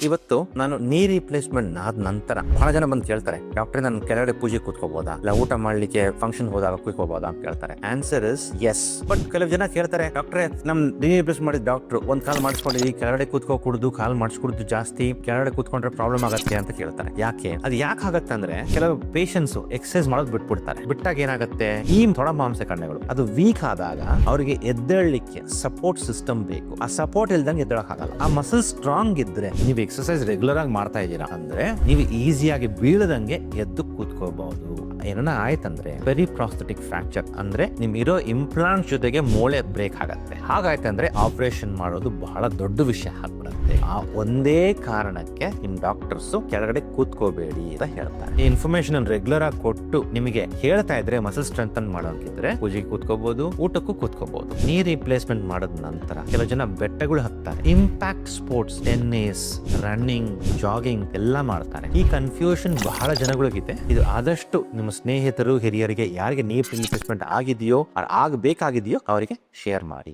ಇವತ್ತು ನಾನು ನೀ ರಿಪ್ಲೇಸ್ಮೆಂಟ್ ಆದ ನಂತರ ಬಹಳ ಜನ ಬಂದು ಕೇಳ್ತಾರೆ, ಡಾಕ್ಟರ್ ನಾನು ಕೆಳಗಡೆ ಪೂಜೆ ಕೂತ್ಕೋಬಹುದಾ, ಇಲ್ಲ ಊಟ ಮಾಡ್ಲಿಕ್ಕೆ ಫಂಕ್ಷನ್ ಹೋದಾಗ ಕೂತ್ಕೋಬಹುದಾ ಅಂತ ಕೇಳ್ತಾರೆ. Answer is S. ಬಟ್ ಕೆಲವು ಜನ ಕೇಳ್ತಾರೆ, ಡಾಕ್ಟ್ರೆ ನಮ್ ನೀ ರಿಪ್ಲೇಸ್ ಮಾಡಿದ ಡಾಕ್ಟರ್ ಒಂದ್ ಕಾಲ್ ಮಾಡಿಸ್ಕೊಂಡಿದ್ವಿ, ಕೆಳಗಡೆ ಕೂತ್ಕೋ ಕುಡ್ದು ಕಾಲ್ ಮಾಡಿಸ್ಕೊಡುದು ಜಾಸ್ತಿ, ಕೆಳಗಡೆ ಕೂತ್ಕೊಂಡ್ರೆ ಪ್ರಾಬ್ಲಮ್ ಆಗತ್ತೆ ಅಂತ ಕೇಳ್ತಾರೆ. ಯಾಕೆ ಅದು ಯಾಕೆ ಆಗತ್ತೆ ಅಂದ್ರೆ, ಕೆಲವು ಪೇಷಂಟ್ಸ್ ಎಕ್ಸರ್ಸೈಸ್ ಮಾಡೋದು ಬಿಟ್ಬಿಡ್ತಾರೆ. ಬಿಟ್ಟಾಗ ಏನಾಗುತ್ತೆ, ಈ ತೊಡ ಮಾಂಸಖಂಡಗಳು ಅದು ವೀಕ್ ಆದಾಗ ಅವರಿಗೆ ಎದ್ದೇಳಲಿಕ್ಕೆ ಸಪೋರ್ಟ್ ಸಿಸ್ಟಮ್ ಬೇಕು. ಆ ಸಪೋರ್ಟ್ ಇಲ್ದಂಗೆ ಎದ್ದೇಳಕ್ ಆಗಲ್ಲ. ಆ ಮಸಲ್ ಸ್ಟ್ರಾಂಗ್ ಇದ್ರೆ, ನೀವು ಎಕ್ಸರ್ಸೈಸ್ ರೆಗ್ಯುಲರ್ ಆಗಿ ಮಾಡ್ತಾ ಇದ್ದೀರಾ ಅಂದ್ರೆ ನೀವು ಈಸಿಯಾಗಿ ಬೀಳದಂಗೆ ಎದ್ದು ಕೂತ್ಕೋಬಹುದು. ಏನನ್ನ ಆಯ್ತಂದ್ರೆ ಪೆರಿಪ್ರಾಸ್ಥೆಟಿಕ್ ಫ್ರಾಕ್ಚರ್ ಅಂದ್ರೆ ನಿಮ್ ಇರೋ ಇಂಪ್ಲಾಂಟ್ ಜೊತೆಗೆ ಮೂಳೆ ಬ್ರೇಕ್ ಆಗತ್ತೆ. ಹಾಗಾಯ್ತಂದ್ರೆ ಆಪರೇಷನ್ ಮಾಡೋದು ಬಹಳ ದೊಡ್ಡ ವಿಷಯ ಆಗ್ಬಿಡುತ್ತೆ. ಆ ಒಂದೇ ಕಾರಣಕ್ಕೆ ನಿಮ್ ಡಾಕ್ಟರ್ಸ್ ಕೆಳಗಡೆ ಕೂತ್ಕೋಬೇಡಿ ಅಂತ ಹೇಳ್ತಾರೆ. ಈ ಇನ್ಫಾರ್ಮೇಶನ್ ರೆಗ್ಯುಲರ್ ಆಗಿ ಕೊಟ್ಟು ನಿಮಗೆ ಹೇಳ್ತಾ ಇದ್ರೆ ಮಸಲ್ ಸ್ಟ್ರೆಂಥನ್ ಮಾಡೋಂಗಿದ್ರೆ ಪೂಜೆಗೆ ಕೂತ್ಕೋಬಹುದು, ಊಟಕ್ಕೂ ಕೂತ್ಕೋಬಹುದು. ನೀ ರಿಪ್ಲೇಸ್ಮೆಂಟ್ ಮಾಡಿದ ನಂತರ ಕೆಲವು ಜನ ಬೆಟ್ಟಗಳು ಹತ್ತಾರೆ. Impact sports, tennis, running, jogging ಎಲ್ಲ ಮಾಡ್ತಾರೆ. ಈ ಕನ್ಫ್ಯೂಷನ್ ಬಹಳ ಜನಗಳಿಗಿದೆ. ಇದು ಆದಷ್ಟು ನಿಮ್ಮ ಸ್ನೇಹಿತರು, ಹಿರಿಯರಿಗೆ ಯಾರಿಗೆ ನೀ ರಿಪ್ಲೇಸ್ಮೆಂಟ್ ಆಗಿದೆಯೋ ಆಗಬೇಕಾಗಿದೆಯೋ ಅವರಿಗೆ ಶೇರ್ ಮಾಡಿ.